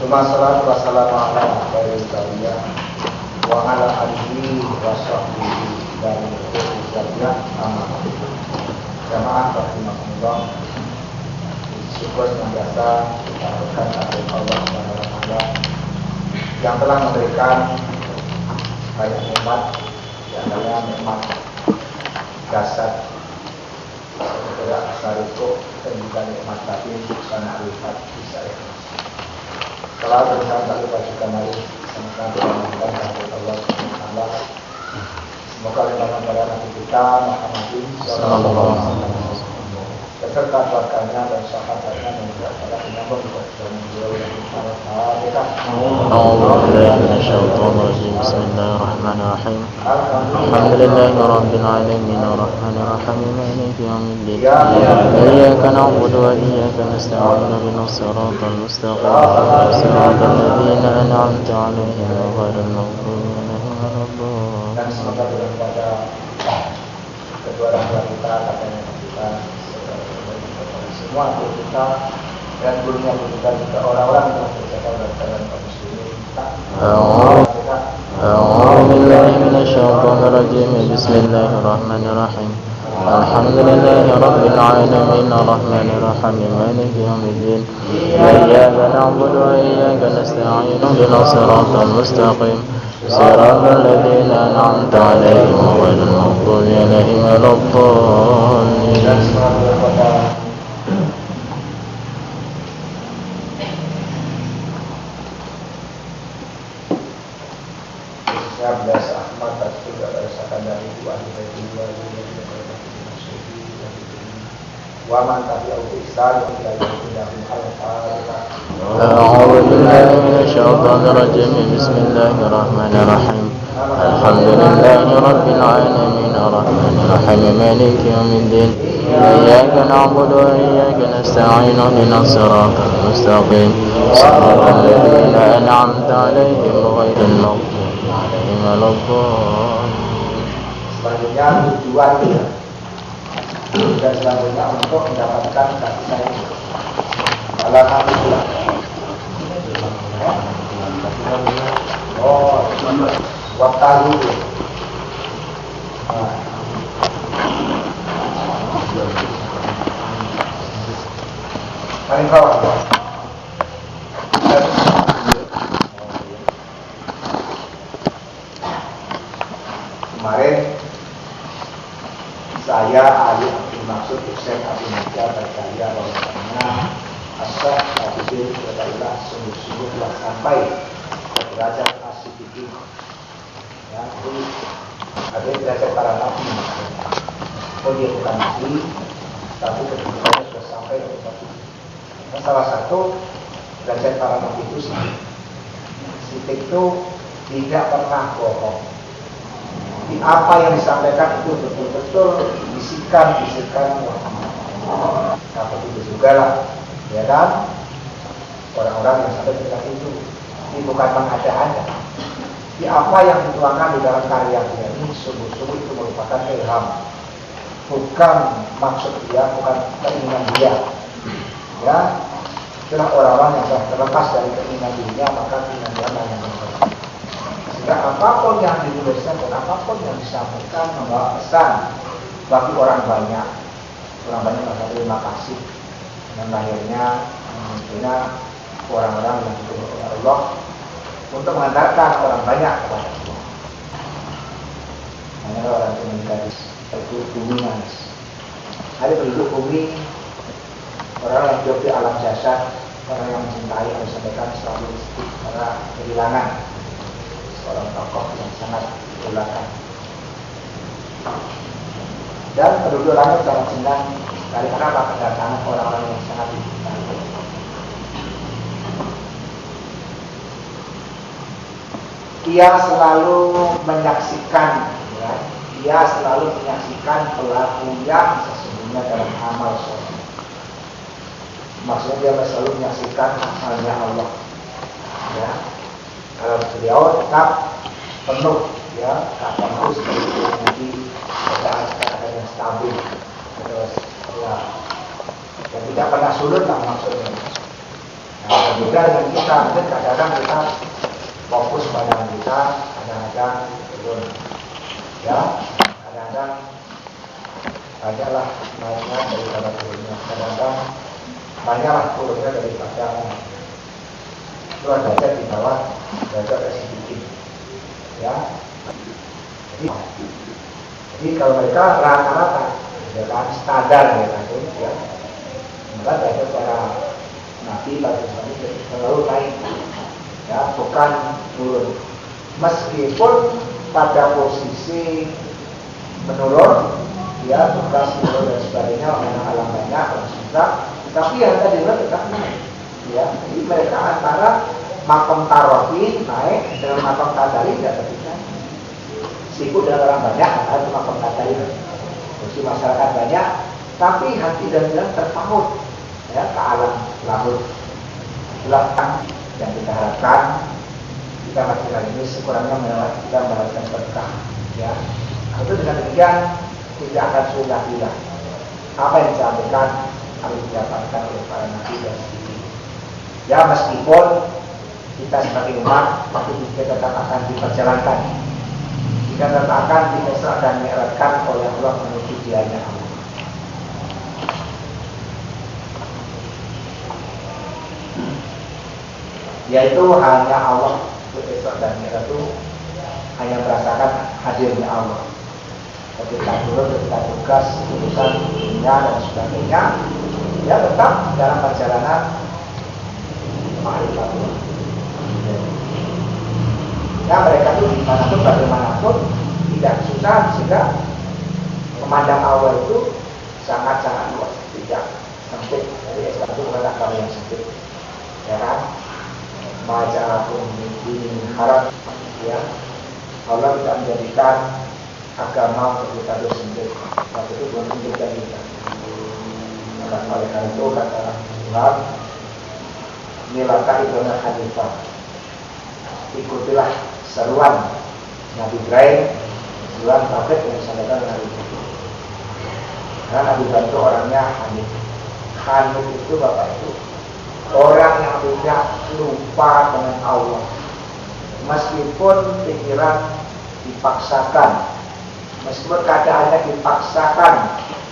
Wassalatu wassalamu ala khairil bariyah wa ala alihi wa sahbihi dan berikutnya amma jamaah rahimahullah. Syukur yang biasa kita berikan kepada Allah SWT yang telah memberikan banyak nikmat, yang adalah nikmat dasar setelah asariku dan juga nikmat tadi sana lipat bisa ikhlas. Kalau berusaha tak lupa juga mari sama-sama kita kepada Allah SWT. Semoga limpahan pada Nabi kita Muhammad sallallahu alaihi wasallam beserta keluarganya dan sahabatnya dan juga para penyambung kepada beliau yang Al-Fatihah. Bismillahirrahmanirrahim. Alhamdulillahi rabbil alamin arrahmanir rahim maliki yaumiddin. Iyyaka na'budu wa iyyaka nasta'in ihdinas siratal mustaqim siratal ladzina an'amta 'alaihim ghairil maghdubi 'alaihim waladdallin. Dan semoga kepada kedua orang tua kita, kakaknya kita, semua guru kita dan gurunya kita juga orang-orang yang berjaga dalam kaum muslimin. A'udzu billahi minasyaitonir rajim. Bismillahirrahmanirrahim. Alhamdulillahi rabbil alamin arrahmanir rahim maliki yaumiddin. Iyyaka na'budu wa iyyaka nasta'in ihdinas siratal mustaqim siratal ladzina an'amta 'alaihim ghairil maghdubi 'alaihim waladdallin. Biasa Ahmad dan juga berdasarkan dari dua dua wa man tabi'ahu bi ihsan ila yaumil al-fatihah. A'udzu billahi minasyaitonir rajim. Bismillahirrahmanirrahim. Alhamdulillahi rabbil alamin arrahmanir rahim maliki yaumiddin. Iyyaka na'budu wa iyyaka nasta'in ihdinas siratal mustaqim siratal ladzina an'amta 'alaihim ghairil maghdubi 'alaihim waladdallin. Selanjutnya tujuan dan selanjutnya untuk mendapatkan kasih sayang. Alhamdulillah. Oh, waktu itu. Paling bawah. Kemarin saya ahli maksud Syekh Abdul Muja berkaya bahwasanya asal hadis adalah sungguh-sungguh telah sampai ke derajat as-siddiqin. Ya, itu ada derajat para nabi. Oh, dia bukan nabi, tapi kedudukannya sudah sampai ke tempat itu. Nah, salah satu derajat para nabi itu siddiq itu tidak pernah bohong. Di apa yang disampaikan itu betul-betul bisikan nah, begitu juga lah, ya kan? Orang-orang yang sampai ketika itu ini bukan mengada-ada. Di apa yang dituangkan di dalam karya dia ini sungguh-sungguh itu merupakan ilham, bukan maksud dia, bukan keinginan dia. Ya, itulah orang-orang yang sudah terlepas dari keinginan dirinya, maka keinginan dia yang berkata. Sehingga apapun yang dituliskan dan apapun yang disampaikan membawa pesan bagi orang banyak merasa terima kasih dan lahirnya munculnya orang-orang yang ditulis oleh Allah untuk mengantarkan orang banyak kepada Allah. Hanya orang yang menjadi penduduk bumi manis. Ada penduduk bumi, orang yang hidup di alam jasad, orang yang mencintai, harus sampaikan selalu karena kehilangan seorang tokoh yang sangat diulakan. Dan penduduk langit sangat senang dari kenapa kedatangan orang-orang yang sangat dicintai. Ia selalu menyaksikan, ya, ia selalu menyaksikan pelaku yang sesungguhnya dalam amal soleh. Maksudnya dia selalu menyaksikan amalnya Allah. Ya, kalau beliau tetap penuh, ya, kata harus menjadi keadaan yang stabil, terus ya, dan tidak pernah surut lah maksudnya. Nah, Beda dengan kita, mungkin kadang-kadang kita fokus pada kita, kadang-kadang turun. Ya, kadang-kadang banyaklah naiknya daripada turunnya, kadang-kadang banyaklah turunnya daripada itu ada aja di bawah derajat sedikit. Ya, jadi kalau mereka rata-rata dengan standar ya, maka derajat para nabi pada saat itu selalu naik, ya, bukan turun. Meskipun pada posisi menurun, ya, tugas menurun dan sebagainya, memang alam banyak, susah, tapi yang tadi tetap naik, ya. Jadi mereka antara makom tarofi naik dengan makom tadari tidak terpisah. Meskipun dengan orang banyak, ada makom tadari, posisi masyarakat banyak, tapi hati dan jalan terpaut, ya, ke alam lahut. Itulah yang kita harapkan. Kita masih kali ini sekurangnya kita mendapatkan berkah, ya. Itu dengan demikian tidak akan sudah hilang apa yang disampaikan harus didapatkan oleh para nabi dan nabi. Ya, meskipun kita sebagai umat tapi kita tetap akan diperjalankan, kita tetap akan diisra dan mi'rajkan oleh Allah menuju dianya Allah. Yaitu hanya Allah Isra dan Mi'raj itu hanya merasakan hadirnya Allah. Ketika turun, ketika tugas, urusan dunia dan sebagainya, ya tetap dalam perjalanan ma'rifatullah. Ya, mereka itu dimanapun bagaimanapun tidak susah, sehingga memandang Allah itu sangat-sangat luas, tidak sempit. Jadi Islam itu bukan agama yang sempit, ya kan? Ma'ja'akum min harap, ya. Allah tidak menjadikan agama untuk kita itu sendiri, tapi itu belum menjadikan kita. Maka oleh karena itu kata Tuhan, nilaka ibn Hanifah, ikutilah seruan Nabi Ibrahim, seruan Tauhid yang disampaikan Nabi Ibrahim. Karena Nabi Ibrahim itu orangnya Hanif. Hanif itu Bapak itu orang yang tidak lupa dengan Allah, meskipun pikiran dipaksakan, meskipun keadaannya dipaksakan,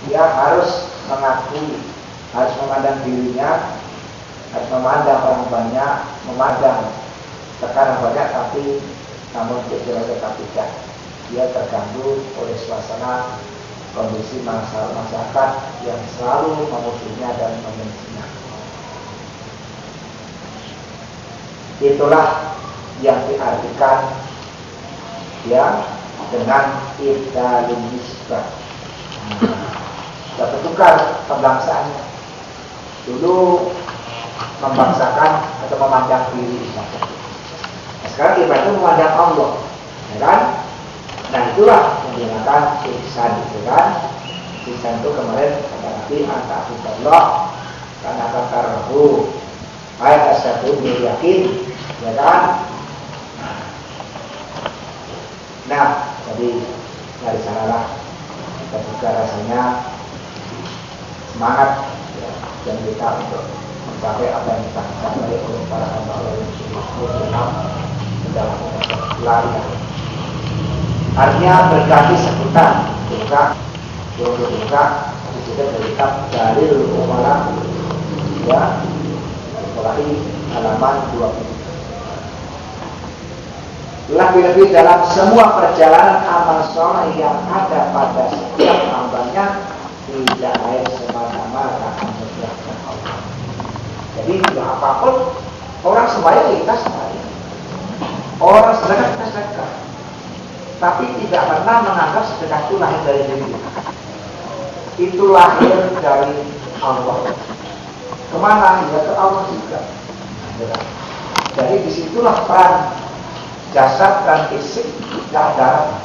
dia harus mengakui, harus memandang dirinya, harus memandang orang banyak, memandang tekanan banyak, tapi namun pikiran tetap tidak. Dia terganggu oleh suasana kondisi masyarakat yang selalu memusuhinya dan membencinya. Itulah yang diartikan, ya, dengan ibdalun nisbah. Kita tukar pembangsaannya. Dulu membangsakan atau memandang diri. Nah, sekarang kita itu memandang Allah, ya kan? Nah, itulah yang dinamakan ihsan, itu kan? Ihsan itu kemarin kata Nabi, anta'budallaha karena tarahu, ayat asyadu bil yakin, ya kan? Nah, jadi dari sanalah kita juga rasanya semangat, ya, dan kita untuk mencapai apa yang kita capai oleh para hamba Allah yang sungguh-sungguh dalam pelarian. Artinya berganti sebutan juga, disebut berita dalil umara, ya, mulai halaman 20. Lebih-lebih dalam semua perjalanan amal soleh yang ada pada setiap hambanya tidak lain semata-mata akan menjelaskan Allah. Jadi tidak apapun orang semuanya lintas saya, orang sedekah, tapi tidak pernah menganggap sedekah itu lahir dari diri. Itu lahir dari Allah. Kemana? Ya ke Allah juga. Jadi disitulah peran jasad dan fisik tidak ada,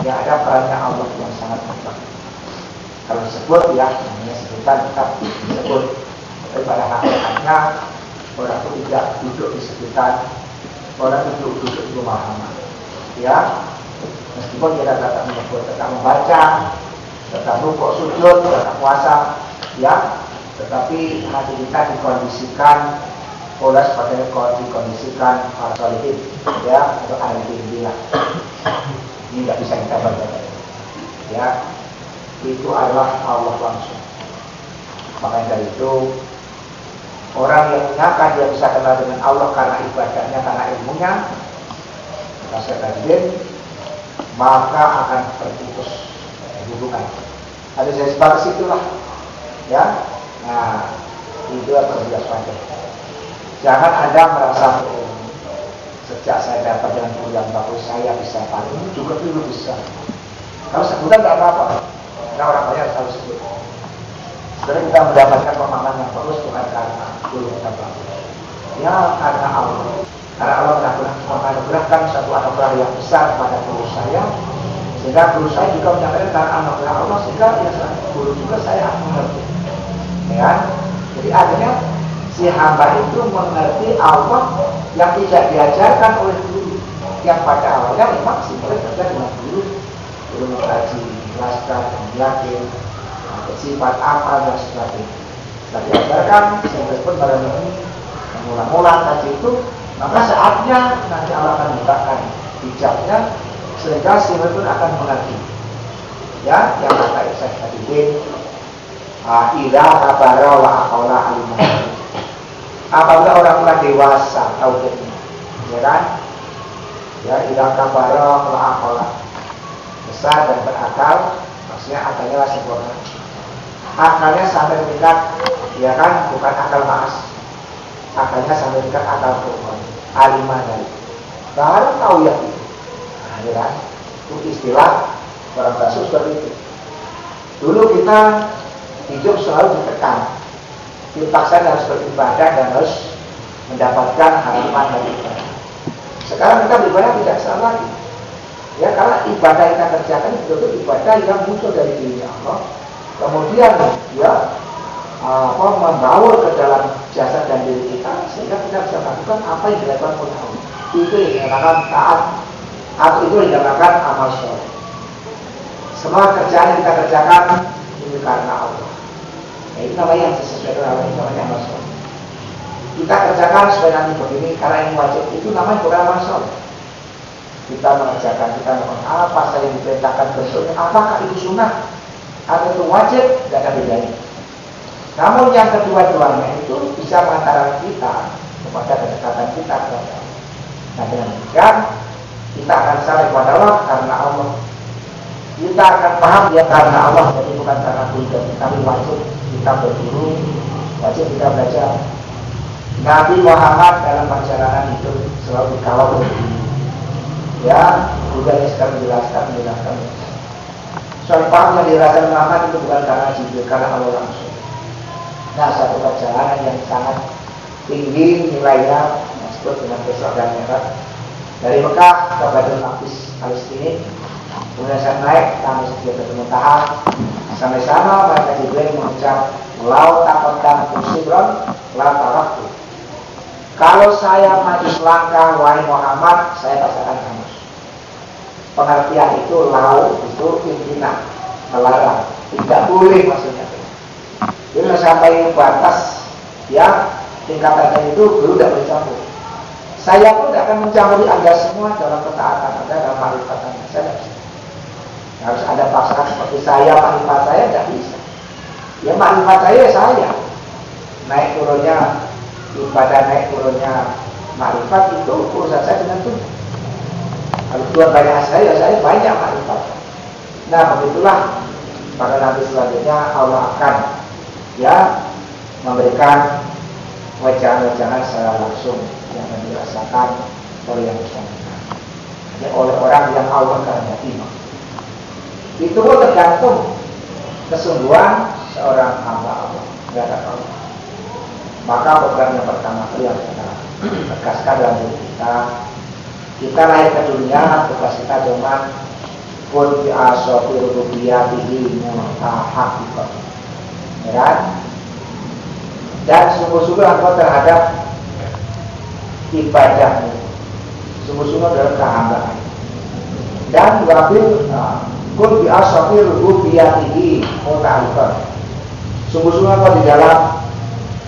yang ada perannya Allah yang sangat besar. Kalau disebut, ya, namanya sebutan tetap disebut, tapi pada hakikatnya orang itu tidak duduk di sebutan, orang itu duduk di rumah Allah. Ya, meskipun kita tetap menyebut, tetap membaca, tetap rukuk sujud, tetap puasa, ya, tetapi hati kita dikondisikan pola sebagai dikondisikan para solihin, ya, atau ahli bimbingan. Ini nggak bisa kita baca, ya. Itu adalah Allah langsung. Makanya dari itu orang yang menyangka dia bisa kenal dengan Allah karena ibadahnya, karena ilmunya, maka akan terputus hubungan. Ada saya sebatas itulah, ya. Nah, itu harus diwaspadai. Jangan Anda merasa sejak saya dapat dengan guru yang bagus saya bisa paling ini juga dulu bisa. Kalau sebulan nggak apa-apa, karena orang banyak harus sebut. Sebenarnya kita mendapatkan pemahaman yang bagus bukan karena guru kita bagus, ya karena Allah. Karena Allah menganugerahkan satu anugerah yang besar pada guru saya, sehingga guru saya juga menyampaikan karena anugerah Allah, sehingga ya guru juga saya mengerti. Ya, jadi akhirnya si hamba itu mengerti Allah yang tidak diajarkan oleh guru, yang pada awalnya memang simpel saja dengan guru mengkaji, menjelaskan, yakin sifat apa dan sebagainya. Tapi diajarkan sehingga pun pada ini mengulang-ulang kaji itu, maka saatnya nanti Allah akan membukakan bijaknya sehingga si pun akan mengerti. Ya, yang kata Syekh Tadidin, ila kabara wa aqala alimah. Apabila orang telah dewasa tauhidnya, ya kan? Ya, ila kabara wa aqala, besar dan berakal, maksudnya akalnya sempurna. Akalnya sampai tingkat, ya kan, bukan akal maas. Akalnya sampai tingkat akal pokok, alimah dari. Baru tahu ya itu. Nah, ya kan? Itu istilah orang basuh seperti itu. Dulu kita hidup selalu ditekan, dipaksa harus beribadah dan harus mendapatkan harapan dari ibadah. Sekarang kita beribadah tidak salah lagi, ya, karena ibadah yang kita kerjakan itu ibadah yang muncul dari diri Allah, kemudian ya membawa ke dalam jasad dan diri kita sehingga kita bisa melakukan apa yang dilakukan oleh Allah. Itu yang dinamakan taat, atau itu yang dinamakan amal soleh. Semua kerjaan yang kita kerjakan ini karena Allah. Nah, itu namanya yang sesuai dengan Allah, itu namanya amal soleh. Kita kerjakan sesuai nanti begini karena ini wajib, itu namanya bukan amal soleh. Kita mengerjakan, kita melakukan apa saja yang diperintahkan bentuknya, apakah itu sunnah atau itu wajib, tidak ada bedanya. Namun yang kedua-duanya itu bisa mengantarkan kita kepada kedekatan kita kepada Allah. Nah, dengan demikian kita akan saling kepada Allah karena Allah. Kita akan paham dia karena Allah, jadi bukan karena guru, tapi wajib kita berguru, wajib kita belajar. Nabi Muhammad dalam perjalanan hidup selalu dikawal oleh guru. Ya, juga yang sekarang menjelaskan. Soal paham yang dirasakan Muhammad itu bukan karena Jibril, karena Allah langsung. Nah, satu perjalanan yang sangat tinggi nilainya, disebut dengan keselamatan merah, dari Mekah ke Baitul Maqdis Palestina. Kemudian saya naik sampai Sidratul Muntaha. Sampai sana maka Jibril mengucap, "Lau taqaddam kusibron la taraktu." Kalau saya maju selangkah wahai Muhammad, saya pasti akan hangus. Pengertian itu lau itu pimpinan, melarang, tidak boleh maksudnya. Jadi sampai batas ya tingkatannya itu belum tidak bercampur. Saya pun tidak akan mencampuri Anda semua dalam ketaatan Anda, dalam makrifat Anda. Saya tidak bisa. Harus ada paksaan seperti saya, makrifat saya tidak bisa. Ya makrifat saya. Naik turunnya ibadah, naik turunnya makrifat itu urusan saya dengan Tuhan. Kalau Tuhan banyak saya banyak makrifat. Nah, begitulah pada nanti selanjutnya Allah akan ya memberikan wejangan-wejangan secara langsung yang dirasakan oleh yang bersangkutan, ya, oleh orang yang Allah kehendaki. Itu pun tergantung kesungguhan seorang hamba Allah, terhadap Allah. Maka program yang pertama itu yang kita tegaskan dalam diri kita lahir ke dunia, tugas kita cuma kun bi asofi rububiyatihi mutahaqiqah, ya kan? Dan sungguh-sungguh engkau terhadap ibadahmu, sungguh-sungguh dalam kehambaan. Dan wabil kun bi asofi rububiyatihi mutahaqiqah, sungguh-sungguh engkau di dalam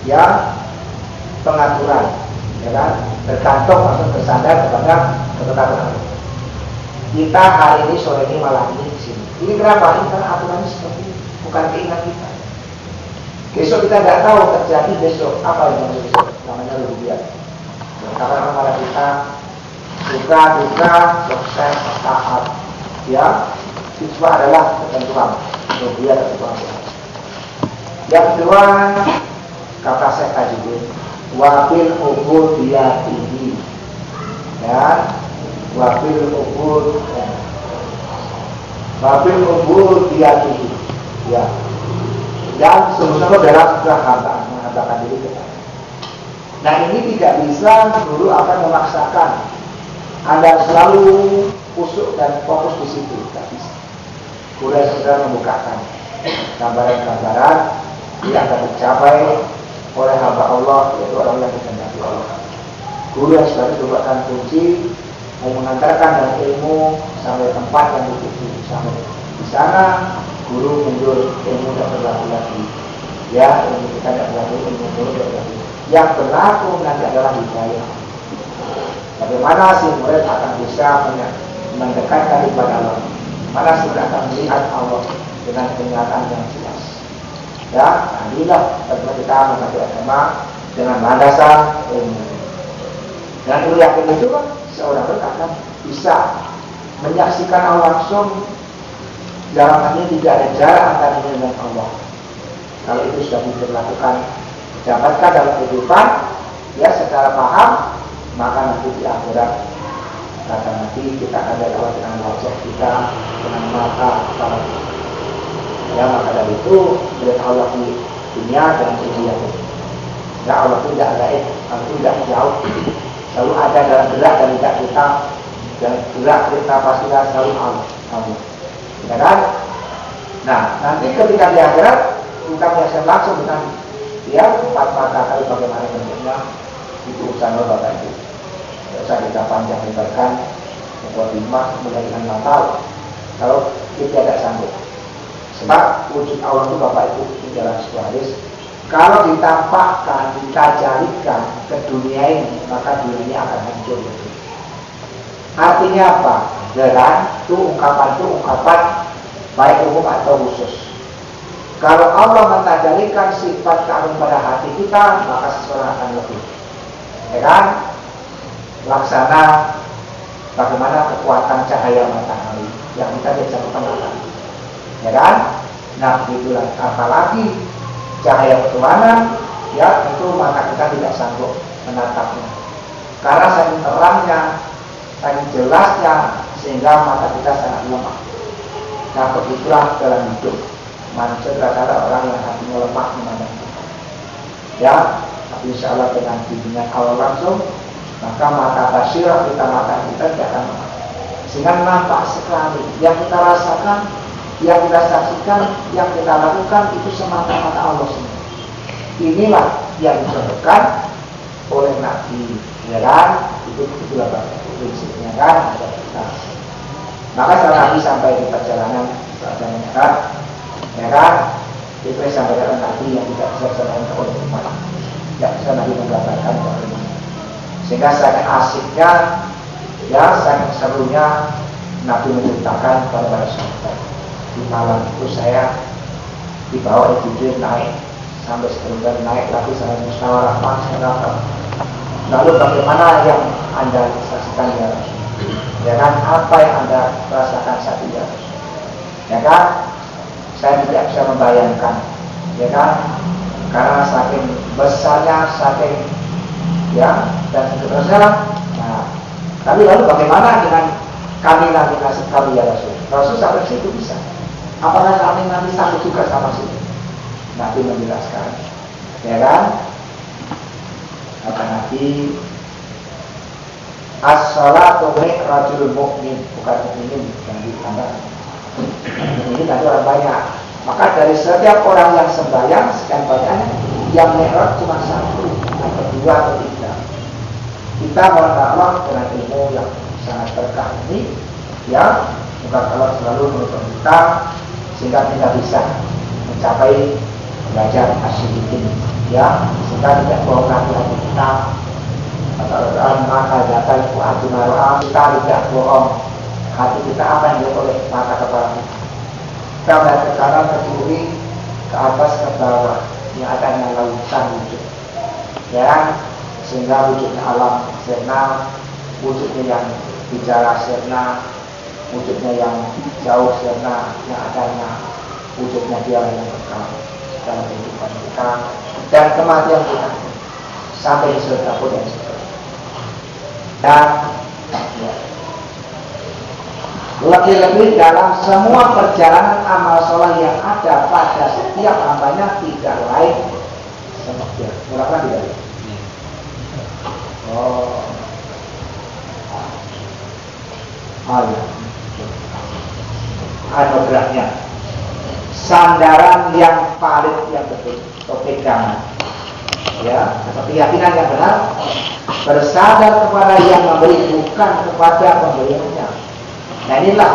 ya pengaturan sadar kepada ketetapan Allah. Kita hari ini sore ini malam ini di sini. Ini kenapa? Ini karena aturannya seperti ini, bukan keinginan kita. Besok kita tidak tahu terjadi besok apa yang terjadi besok. Namanya rububiyah. Karena malah kita suka duka sukses taat. Ya, itu adalah ketentuan rububiyah ketentuan Tuhan. Yang kedua, kata Syekh Tajuddin, wabil ubudiyatihi, ya, wabil ubudiyatihi, ya, dan semua dalam kehambataan menghambakan diri kita. Nah, ini tidak bisa dulu akan memaksakan Anda selalu kusuk dan fokus di situ, tidak bisa. Sudah segera membukakan gambaran-gambaran yang akan dicapai oleh hamba Allah, yaitu orang yang dikehendaki Allah. Guru yang sudah merupakan kunci mengantarkan dan ilmu sampai tempat yang dituju. Sampai di sana guru mundur, ilmu tidak berlaku lagi. Ya, ilmu kita tidak berlaku, ilmu guru tidak berlaku. Yang berlaku nanti adalah hidayah. Bagaimana si murid akan bisa mendekatkan kepada Allah? Mana si murid akan melihat Allah dengan kenyataan yang jelas? Ya, inilah bagaimana kita mengerti agama dengan landasan ilmu. Dan ilmu yakin itu kan seorang murid akan bisa menyaksikan Allah langsung. Dalam hal ini tidak ada jarak antara diri dan Allah. Kalau itu sudah diberlakukan, dapatkan dalam kehidupan, ya secara paham, maka nanti di akhirat kata nanti kita akan lihat Allah dengan wajah kita, dengan mata kepala kita. Ya, maka dari itu melihat Allah di dunia dan di dunia ini. Ya, Allah itu tidak gaib, Allah itu tidak jauh, selalu ada dalam gerak dan tidak kita, dan gerak kita pastilah selalu Allah. Ya kan? Nah, nanti ketika di akhirat kita menyaksikan langsung dengan dia 4 mata kali bagaimana bentuknya, itu urusan Bapak Ibu. Tidak usah kita panjang lebarkan, membuat lima mulai dengan mata. Kalau kita tidak sanggup, sebab wujud Allah itu Bapak Ibu di dalam sebuah hadis, kalau ditampakkan, ditajalikan ke dunia ini, maka dunia ini akan hancur. Artinya apa? Dan itu ungkapan baik umum atau khusus. Kalau Allah mentajalikan sifat keagungan pada hati kita, maka seseorang akan lebih. Ya kan? Laksana bagaimana kekuatan cahaya matahari yang kita bisa perkenalkan. Ya kan? Nah, begitulah. Apalagi cahaya ketuhanan, ya itu mata kita tidak sanggup menatapnya. Karena saking terangnya, saking jelasnya, sehingga mata kita sangat lemah. Nah, begitulah dalam hidup. Manusia adalah orang yang hatinya lemah memandang Tuhan. Ya, tapi insya Allah dengan bimbingan Allah langsung, maka mata basirah kita, mata kita tidak akan lemah. Sehingga nampak sekali yang kita rasakan, yang kita saksikan, yang kita lakukan itu semata-mata Allah sendiri. Inilah yang disebutkan oleh Nabi. Ya kan? Itu itulah prinsipnya kan. Maka setelah Nabi sampai di perjalanan kan, ya kan, itu sampai dengan Nabi yang tidak bisa disampaikan oleh umat, tidak bisa Nabi menggambarkan oleh umat. Sehingga sangat asiknya, ya sangat serunya Nabi menceritakan kepada para sahabat. Di malam itu saya dibawa oleh Jibril naik sampai sebentar naik lagi sampai musyawarah masyarakat. Lalu bagaimana yang Anda saksikan ya Rasul? Ya kan, apa yang Anda rasakan saat itu ya Rasul? Ya kan, saya tidak bisa membayangkan, ya kan, karena saking besarnya, saking ya dan seterusnya. Nah, tapi lalu bagaimana dengan kami nanti nasib kami ya Rasul? Rasul sampai situ bisa. Apakah kami nanti sanggup juga sama situ? Nabi menjelaskan, ya kan? Kata Nabi, as-salatu mi'rajul mu'min, bukan mukminin yang ditambah. Ini tadi orang banyak. Maka dari setiap orang yang sembahyang sekian banyaknya, yang mi'raj cuma satu, atau dua atau tiga. Kita mohon Allah dengan ilmu yang sangat berkah ini, ya, semoga Allah selalu menuntun kita sehingga kita bisa mencapai belajar asyik ini, ya, sehingga tidak bohong lagi kita Kata-kata maka datang hati naruh kita tidak bohong. Hati kita apa yang dilihat oleh mata kepala kita. Kita melihat ke kanan, ke kiri, ke atas, ke bawah. Yang adanya lautan wujud. Ya, sehingga wujudnya alam sirna, wujudnya yang bicara sirna, wujudnya yang jauh sirna, yang adanya wujudnya dia yang kekal dalam kehidupan kita dan kematian kita sampai di surga pun yang seterusnya. Dan ya, lebih-lebih dalam semua perjalanan amal soleh yang ada pada setiap hambanya tidak lain seperti mulakan tidak. Ya. Anugerahnya sandaran yang valid yang betul atau pegangan ya, atau keyakinan yang benar bersandar kepada yang memberi bukan kepada pemberiannya. Nah inilah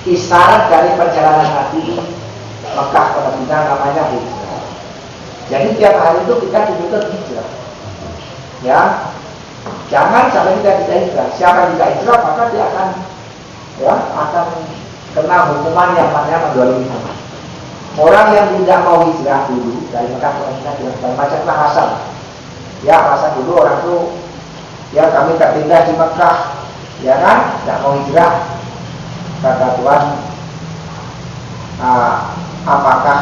isyarat dari perjalanan Nabi Mekah ke Madinah namanya hijrah. Jadi tiap hari itu kita dituntut hijrah ya, jangan sampai kita tidak hijrah. Siapa yang tidak hijrah maka dia akan ya akan kena hukuman yang namanya mendolimi. Orang yang tidak mau hijrah dulu dari Mekah ke Madinah dengan segala macam alasan. Ya alasan dulu orang itu ya kami tertinggal di Mekah, ya kan, tidak mau hijrah. Kata Tuhan, apakah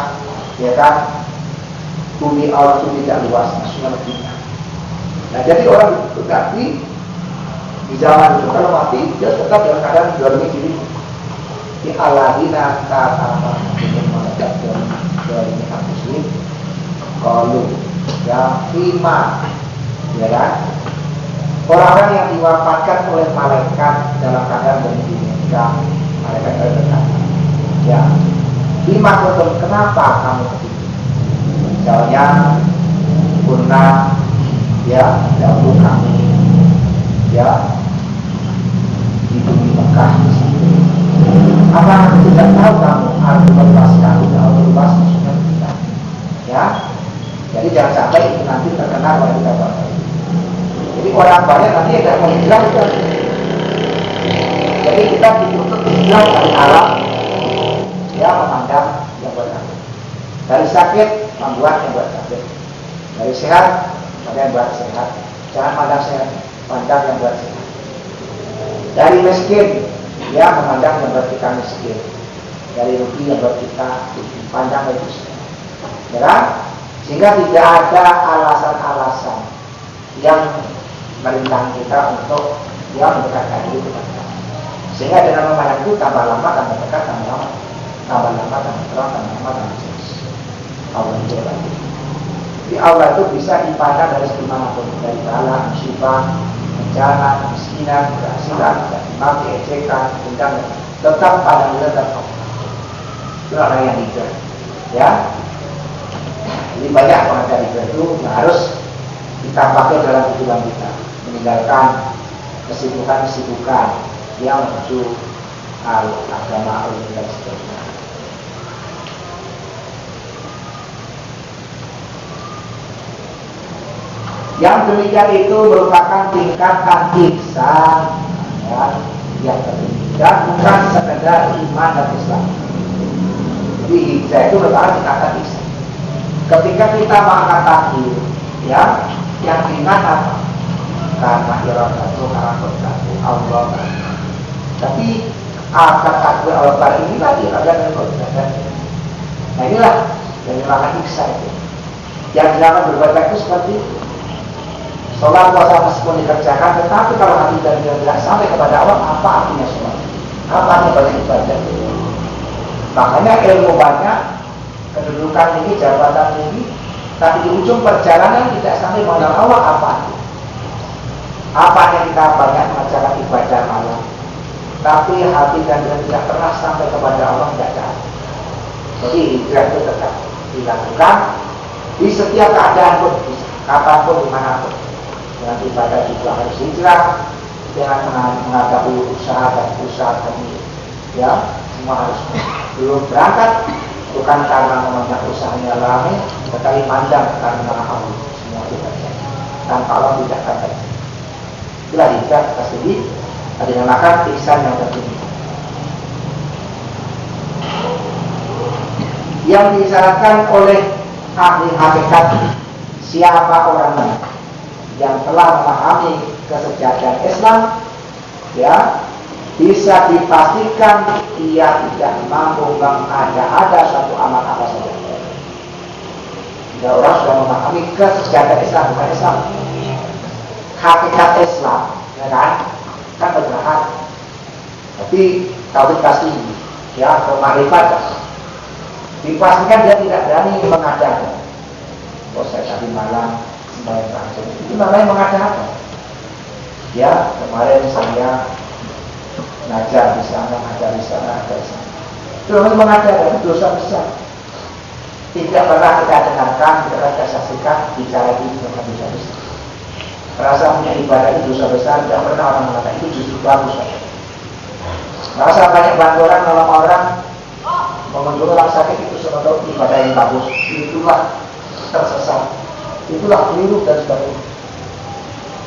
ya kan bumi Allah itu tidak luas, maksudnya Madinah. Nah jadi orang itu tadi di zaman itu kalau mati dia tetap dalam keadaan mendolimi diri. Di Aladina kata dari muslim kalau ya lima ya kan orang-orang yang diwafatkan oleh malaikat dalam keadaan bermimpi malaikat berkata ya lima betul kenapa kamu begitu misalnya pernah ya dahulu kami ya di bumi Mekah apa tidak tahu kamu harus melepaskan atau lepas maksudnya kita ya, jadi jangan sampai itu nanti terkena oleh kita bapak. Jadi orang banyak nanti tidak mau hijrah kan? Jadi kita dituntut hijrah dari alam ya memandang yang buat sakit, dari sakit membuat yang buat sakit, dari sehat pada yang buat sehat, jangan pandang sehat, pandang yang buat sehat, dari miskin ya memandang yang buat kita miskin, dari rugi yang buat kita pandang itu ya, sehingga tidak ada alasan-alasan yang merintang kita untuk ya mendekatkan diri kepada kita. Sehingga dengan memandang itu tambah lama tambah dekat, tambah lama tambah terang, tambah lama tambah jelas. Allah itu lagi. Jadi Allah itu bisa dipandang dari dimanapun, dari bala, musibah, bencana, kemiskinan, keberhasilan, mati, ejekan, undang, tetap pada tetap itu orang yang hijrah ya. Jadi banyak pengajar hijrah itu harus kita pakai dalam kehidupan kita, meninggalkan kesibukan-kesibukan yang menuju agama Allah dan seterusnya. Yang demikian itu merupakan tingkatan ihsan ya, yang tertinggi dan bukan sekedar iman dan Islam. Jadi hijrah itu merupakan tingkatan ihsan. Ketika kita mengangkat takbir, ya, yang diingat apa? Karena iradatu harakatu Allah. Tapi angkat takbir Allah ini lagi ada yang berbeda. Nah inilah yang dinamakan ihsan itu. Yang dinamakan berbeda itu seperti itu. Sholat puasa meskipun dikerjakan, tetapi kalau hati dan tidak sampai kepada Allah, apa artinya sholat? Apa artinya banyak ibadah? Makanya ilmu banyak, kedudukan tinggi, jabatan tinggi, tapi di ujung perjalanan tidak sampai mengenal Allah apa? Apa yang kita banyak mengerjakan ibadah Allah, tapi hati dan tidak pernah sampai kepada Allah tidak ada. Jadi hijrah itu tetap dilakukan di setiap keadaan pun, kapanpun, dimanapun. Dengan ibadah juga harus hijrah, dengan menghadapi usaha dan tadi ya, semua harus belum berangkat bukan karena memandang usahanya rame, tetapi pandang karena Allah semua itu terjadi tanpa Allah tidak akan terjadi. dinamakan ihsan yang tertinggi. Yang disyaratkan oleh ahli hakikat, siapa orangnya yang telah memahami kesejahteraan Islam, ya, bisa dipastikan ia tidak mampu mengada-ada suatu amal apa saja. Jika orang sudah memahami kesejahteraan Islam, bukan Islam, hakikat Islam, ya kan benar. Tapi tauhid pasti, ya, kemarifat, dipastikan dia tidak berani mengada-ada. Oh, saya tadi malam sembahyang tahajud, itu namanya mengada-ada. Ya, kemarin saya ngajar di sana, ngajar di sana, ngajar di sana. Itu namanya mengada-ada, itu dosa besar. Tidak pernah kita dengarkan, tidak pernah kita saksikan bicara itu bukan dosa besar. Merasa punya ibadah itu dosa besar, tidak pernah orang mengatakan itu justru bagus. Merasa banyak bantu orang, nolong orang, mengunjungi orang sakit itu sebagai ibadah yang bagus. Itulah tersesat, itulah keliru dan sebagainya.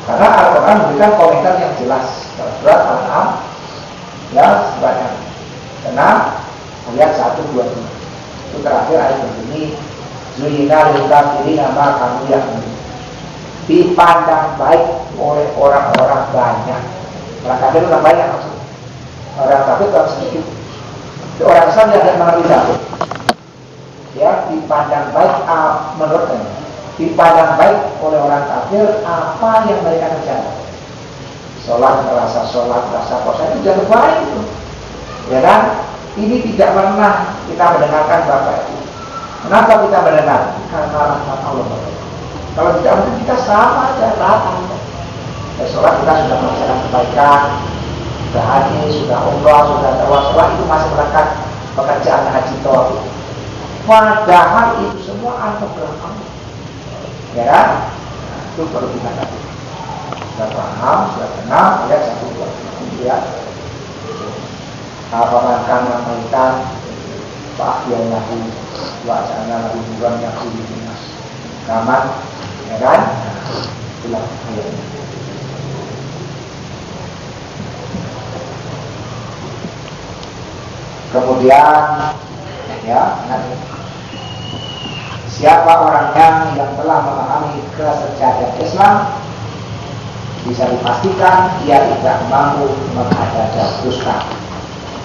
Karena Al-Quran memberikan komentar yang jelas. Surat Al-An'am, ya, sebanyak 6 ayat 1, 2, 3. Itu terakhir ayat begini, Zuyina lil kafirina ma kanu ya'malun. Dipandang baik oleh orang-orang banyak. Orang kafir orang banyak maksudnya. Orang kafir orang sedikit. Orang Islam yang tidak mengerti satu. Ya, dipandang baik menurutnya. Dipandang baik oleh orang kafir apa yang mereka kerjakan. Sholat, rasa puasa itu jangan baik itu. Ya kan? Ini tidak pernah kita mendengarkan Bapak itu. Kenapa kita mendengar? Karena rahmat Allah. Kalau tidak mungkin kita sama aja rata. Ya, sholat kita sudah melaksanakan kebaikan, sudah haji, sudah umrah, sudah tawaf, itu masih melekat pekerjaan haji tawaf. Padahal itu semua anugerah Allah. Ya kan? Nah, itu perlu kita tahu. Sudah paham, sudah kenal, ayat 1, 2, 3. Ya. Apa kana maitan Pak yang lahu wa'ana lahu bukan yang dinas kaman, ya kan? Itulah ayatnya. Kemudian, ya, siapa orangnya yang telah memahami kesejahteraan Islam, bisa dipastikan dia tidak mampu mengada-ada dusta.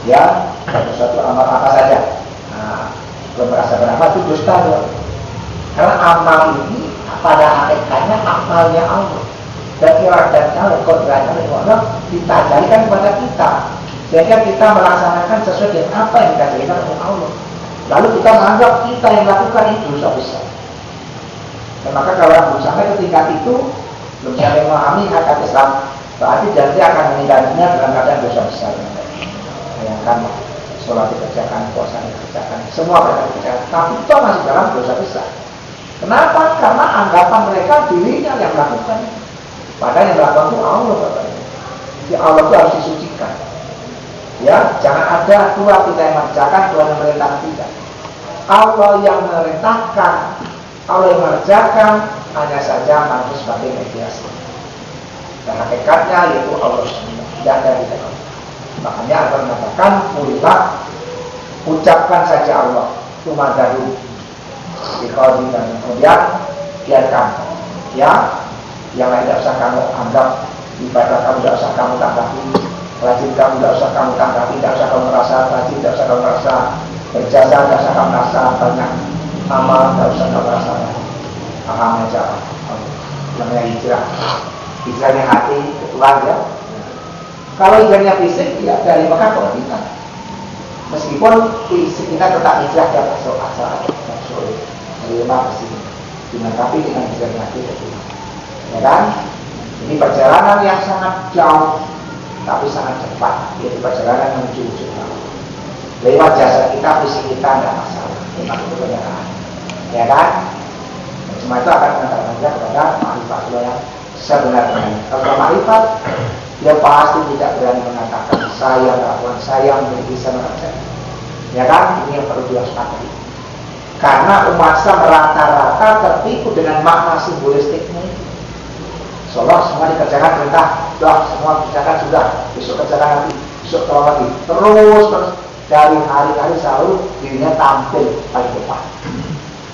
Ya, suatu amal apa saja. Nah, belum merasa beramal itu dusta loh. Karena amal ini pada hakikatnya amalnya Allah. Dan iradatnya oleh kodratnya oleh Allah ditajarikan kepada kita. Sehingga kita melaksanakan sesuai dengan apa yang ditajarikan oleh Allah. Lalu kita menganggap kita yang melakukan itu dosa besar. Dan maka kalau belum sampai ke tingkat itu, belum sampai memahami hakikat Islam, berarti nanti akan meninggalkannya dalam keadaan dosa besar. Bayangkan, sholat dikerjakan, puasa dikerjakan, semua mereka dikerjakan, tapi itu masih dalam dosa besar. Kenapa? Karena anggapan mereka dirinya yang melakukan. Padahal yang melakukan itu Allah, katanya. Jadi Allah itu harus disucikan. Ya, jangan ada Tuhan kita yang mengerjakan, Tuhan yang merintah, tidak. Allah yang merintahkan, Allah yang mengerjakan, hanya saja manusia sebagai mediasi. Dan hakikatnya yaitu Allah sendiri, tidak ada di dalam. Makanya Allah mengatakan, "Kulilah, ucapkan saja Allah, tumadadu." Dikau dan kemudian biarkan, ya, yang lain tidak usah kamu anggap, ibadah kamu tidak usah kamu tanggapi, rajin kamu tidak usah kamu tanggapi, tidak usah kamu merasa rajin, tidak usah kamu merasa berjasa, tidak usah kamu merasa banyak amal, tidak usah kamu merasa paham aja. Namanya hijrah, hijrahnya hati ke Tuhan, ya. Kalau hijrahnya fisik, ya dari Mekah ke Madinah. Meskipun fisik kita tetap hijrah ke asal dari rumah ke sini, dilengkapi dengan hijrahnya hati ke Tuhan, ya kan? Ini perjalanan yang sangat jauh, tapi sangat cepat, yaitu perjalanan menuju ujung Allah. Lewat jasa kita, fisik kita tidak masalah, memang itu kenyataan, ya kan? Semua itu akan mengantarkan kita kepada ma'rifat yang sebenarnya. Kalau ma'rifat, dia pasti tidak berani mengatakan saya lakukan, saya bisa mengatakan, ya kan? Ini yang perlu diwaspadai. Karena umat Islam rata-rata tertipu dengan makna simbolistiknya. Sholat semua dikerjakan perintah, sudah semua dikerjakan sudah, besok kerjakan lagi, besok tolong lagi, terus dari hari-hari selalu dirinya tampil paling depan.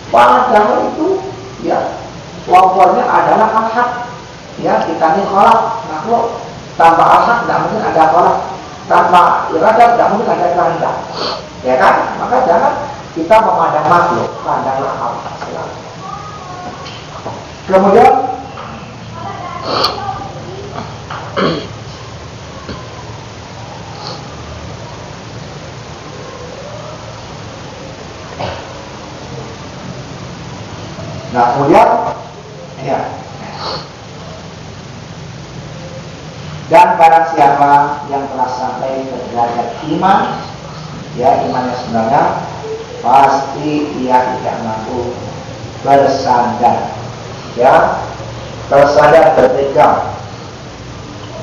Padahal itu ya wawarnya adalah al-haq, ya kita ini kolak makhluk tanpa al-haq tidak mungkin ada kolak, tanpa iradah tidak mungkin ada kehendak, ya kan? Maka jangan kita memandang makhluk, pandanglah al-haq selalu. Kemudian ya. Dan barang siapa yang telah sampai ke derajat iman, ya imannya sebenarnya pasti ia tidak mampu bersandar, ya bersandar berpegang,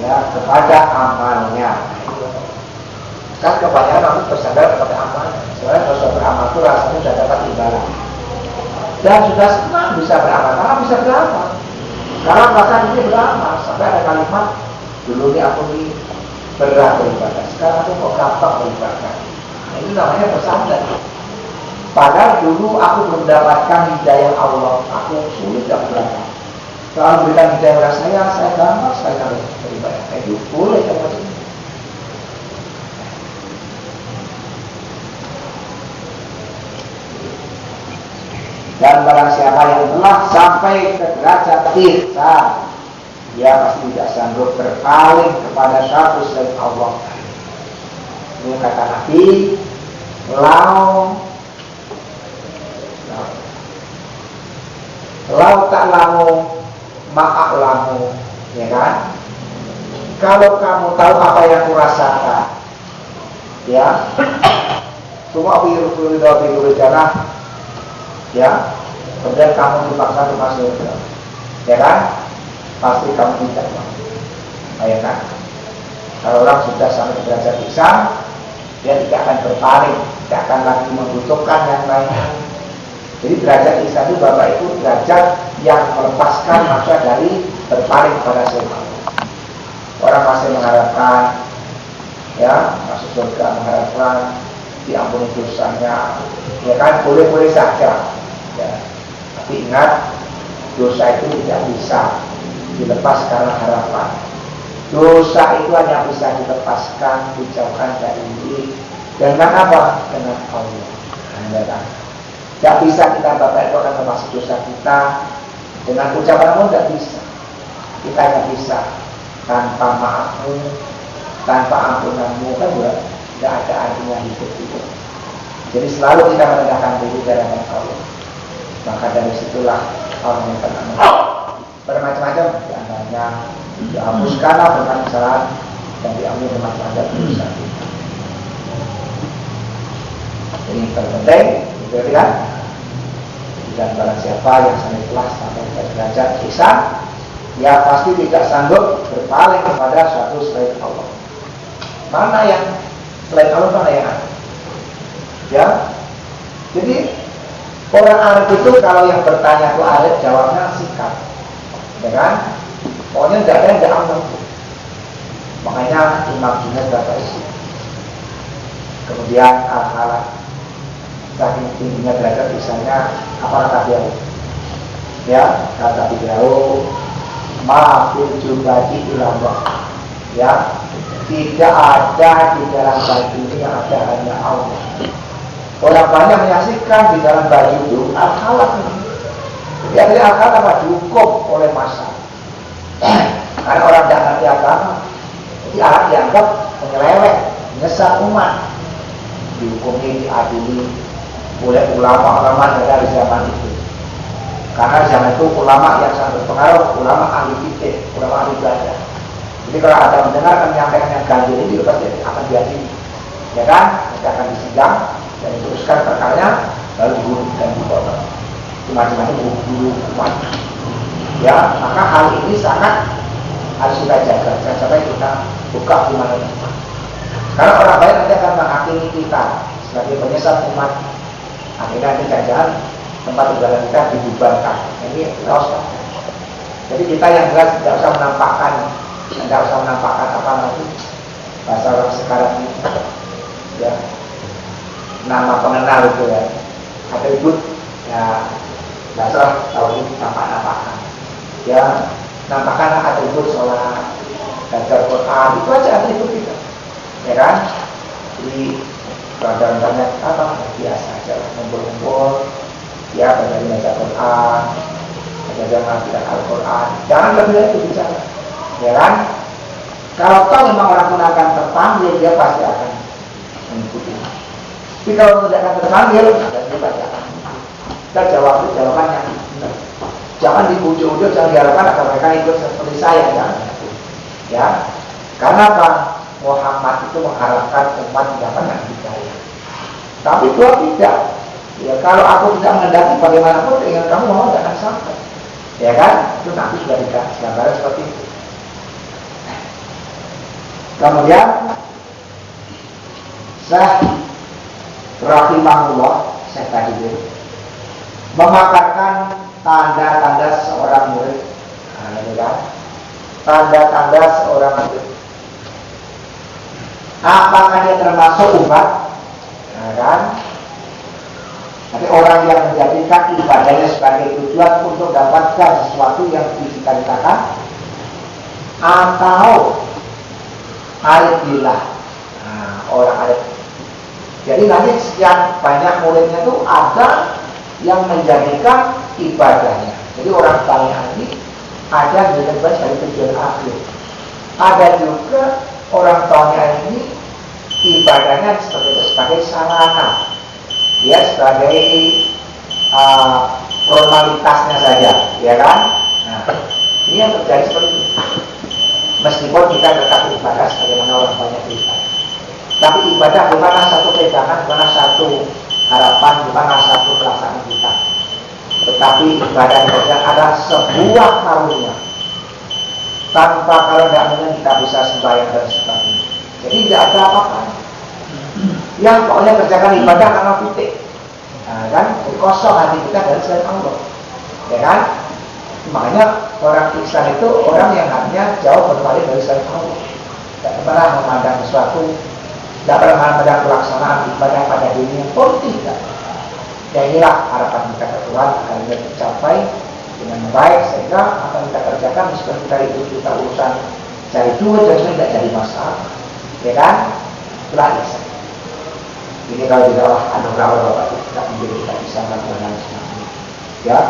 ya kepada amalnya. Kan kebanyakan orang bersandar kepada amal. Sebenarnya kalau sudah beramal itu rasanya sudah dapat imbalan dan sudah senang bisa beramal, karena bisa beramal. Sekarang bahkan ini beramal sampai ada kalimat, dulu ini aku ini berat beribadah, sekarang aku kok gampang beribadah. Nah, itu namanya bersandar. Padahal dulu aku belum mendapatkan hidayah Allah, aku sulit dan beramal. Kalau berikan hidayah kepada saya gampang sekali kalau beribadah. Itu boleh kan maksudnya. Dan barang siapa yang telah sampai ke derajat ihsan, dia pasti tidak sanggup berpaling kepada satu selain Allah. Ini kata Nabi, lau ta'lamu ma'a'lamu, ya kan? Kalau kamu tahu apa yang kurasakan, ya, semua biru jannah, ya, kemudian kamu dipaksa untuk masuk surga, ya kan? Pasti kamu tidak mau, ya kan? Kalau orang sudah sampai ke derajat ihsan, dia tidak akan berpaling, tidak akan lagi membutuhkan yang lain. Jadi derajat ihsan itu Bapak Ibu derajat yang melepaskan manusia dari berpaling kepada selain. Orang masih mengharapkan, ya, masuk surga, mengharapkan diampuni dosanya, ya kan? Boleh-boleh saja, ya. Tapi ingat, dosa itu tidak bisa dilepas karena harapan. Dosa itu hanya bisa dilepaskan, dijauhkan dari diri dengan apa? Dengan Allah. Tidak bisa kita Bapak itu akan termasuk dosa kita dengan ucapan Allah, tidak bisa. Kita hanya bisa tanpa maafmu, tanpa ampunanmu, kan juga tidak ada artinya hidup itu. Jadi selalu kita merendahkan diri dari Allah. Maka dari situlah Allah yang pernah bermacam-macam, di antaranya dihapuskanlah berbagai kesalahan dan diambil bermacam-macam dosa kita. Ini terpenting, betul kan? Dan barang siapa yang sampai ke derajat ihsan, dia pasti tidak sanggup berpaling kepada suatu selain Allah. Mana yang selain Allah, mana yang ada? Ya, jadi orang arif itu kalau yang bertanya itu arif, jawabnya singkat, ya kan? Pokoknya tidak ada yang tidak aman. Makanya Imam Junaid berkata isi. Kemudian al-halal, saking tingginya derajat misalnya apa kata beliau? Ya, kata beliau, maafil jubati ilallah. Ya, tidak ada di dalam baju ini yang ada hanya Allah. Orang banyak menyaksikan di dalam baju itu al-halal. Jadi al-halal apa? Dihukum oleh massa. Karena orang tidak ngerti agama, jadi alat dianggap menyeleweng, menyesat umat. Dihukumi, diadili oleh ulama-ulama dari zaman itu. Karena zaman itu ulama yang sangat berpengaruh, ulama ahli fikih, ulama ahli belajar. Jadi kalau ada mendengar menyampaikan yang ganjil ini, pasti akan diadili, ya kan? Nanti akan disidang dan diteruskan perkaranya, lalu dibunuh dan dipotong. Macam-macam bunuh umat. Ya, maka hal ini sangat harus kita jaga. Jangan sampai kita buka di mana-mana. Karena orang lain nanti akan menghakimi kita sebagai penyesat umat. Akhirnya nanti jangan tempat ibadah kita dibubarkan. Ini lost. Jadi Jadi kita yang jelas tidak usah menampakkan apa nanti bahasa orang sekarang ini, ya, nama pengenal itu ya, atribut ya, bahasa tahun ini nampakkan, ya, nampakkan atribut sholat, baca Quran, itu aja atribut kita, ya kan? Jadi kalau internet apa biasa aja ngumpul-ngumpul, ya, baca Quran, baca mengajar Al-Quran, jangan lebih dari itu bicara, ya kan? Kalau toh memang orang pun akan terpanggil, dia pasti akan mengikuti. Tapi kalau tidak akan terpanggil, maka dia bacakan. Kita jawab itu jawabannya benar. Jangan dibujuk-bujuk, jangan diharapkan agar mereka ikut seperti saya, jangan. Ya, karena apa? Muhammad itu mengharapkan umat tidak pernah dicaya. Tapi Tuhan tidak. Ya, kalau aku tidak menghendaki bagaimanapun dengan kamu mau tidak akan sampai. Ya kan? Itu nanti sudah dikasih gambaran seperti itu. Kemudian Syekh rahimahullah, Syekh tadi memaparkan tanda-tanda seorang murid. Nah, ini kan? Tanda-tanda seorang murid. Apakah dia termasuk umat? Nah, kan? Tapi orang yang menjadikan ibadahnya sebagai tujuan untuk dapatkan sesuatu yang dicita-citakan, atau arif billah. Nah, orang arif. Jadi nanti sekian banyak muridnya itu ada yang menjadikan ibadahnya. Jadi orang tanya ini ada yang bebas dari tujuan akhir. Ada juga orang tanya ini ibadahnya sebagai sarana, ya, sebagai formalitasnya saja, ya kan? Nah, ini yang terjadi seperti itu. Meskipun kita tetap ibadah sebagaimana orang banyak ibadah, tapi ibadah bukanlah satu pegangan, bukanlah satu harapan, bukanlah satu pelaksanaan kita. Tetapi ibadah adalah sebuah karunia. Tanpa karunia kita bisa sembahyang dan sebagainya. Jadi tidak ada apa-apa. Yang pokoknya kerjakan ibadah karena titik. Nah, kan kosong hati kita dari selain Allah, ya kan? Makanya orang ihsan itu orang yang hatinya jauh berpaling dari selain Allah, tidak pernah memandang sesuatu, tidak pernah memandang pelaksanaan ibadah pada dirinya pun tidak. Ya, inilah harapan kita ke Tuhan agar kita tercapai dengan baik, sehingga apa yang kita kerjakan meskipun kita itu kita urusan cari duit dan tidak jadi masalah, ya kan? Itulah ihsan. Ini kalau tidak anugerah Bapak kita menjadi kita bisa melakukan hal semacam ini, ya.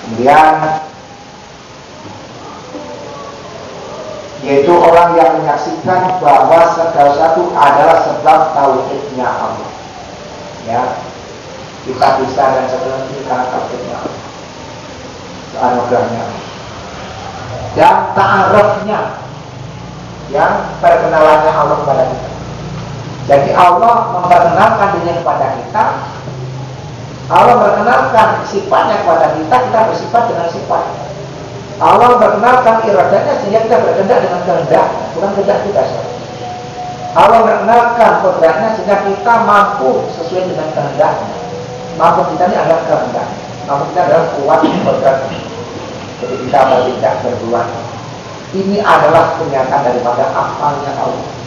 Kemudian yaitu orang yang menyaksikan bahwa segala sesuatu adalah sebab tauhidnya Allah, ya. Kita bisa dan sebelum ini karena tauhidnya Allah, anugerahnya dan ta'arufnya, yang perkenalannya Allah kepada kita. Jadi Allah memperkenalkan dirinya kepada kita, Allah memperkenalkan sifatnya kepada kita, kita bersifat dengan sifat. Allah memperkenalkan iradanya sehingga kita berkehendak dengan kehendak, bukan kehendak kita. Allah memperkenalkan kodratnya sehingga kita mampu sesuai dengan kehendaknya. Mampu kita ini adalah kehendak, mampu kita adalah kuat kodrat. Jadi kita tidak berbuat. Ini adalah kenyataan daripada afalnya Allah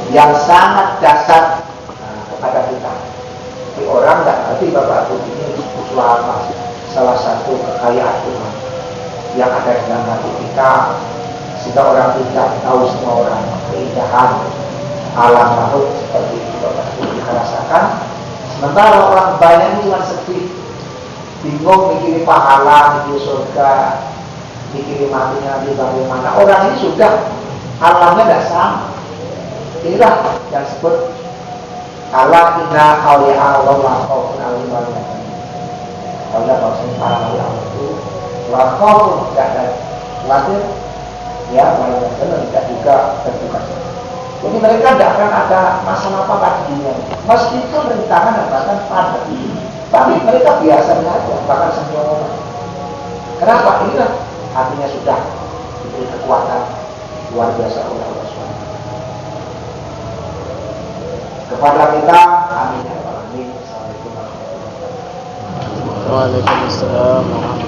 yang sangat dasar kepada kita. Jadi orang tidak ngerti bahwa ini selama salah satu kekayaan Tuhan yang ada dalam hati kita, sehingga orang tidak tahu semua orang keindahan alam makhluk seperti itu Bapak Ibu kita rasakan. Sementara orang banyak ini cuma sedih, bingung mikirin pahala, mikirin surga, mikirin matinya nanti bagaimana. Orang ini sudah alamnya tidak sama. Inilah yang disebut Allah inna awliya Allah la khaufun alaihim wa la hum yahzanun. Allah bahwasanya para awliya Allah itu la khaufun, tidak ada khawatir, ya, wa la hum yahzanun, tidak juga berduka. Jadi mereka tidak akan ada masalah apa di dunia. Meskipun rintangan dan bahkan pandemi, tapi mereka biasa saja, bahkan semua orang. Kenapa? Inilah hatinya sudah diberi kekuatan luar biasa oleh Allah SWT. Kepada kita, amin ya rabbal alamin. Assalamualaikum warahmatullahi wabarakatuh. Waalaikumsalam warahmatullahi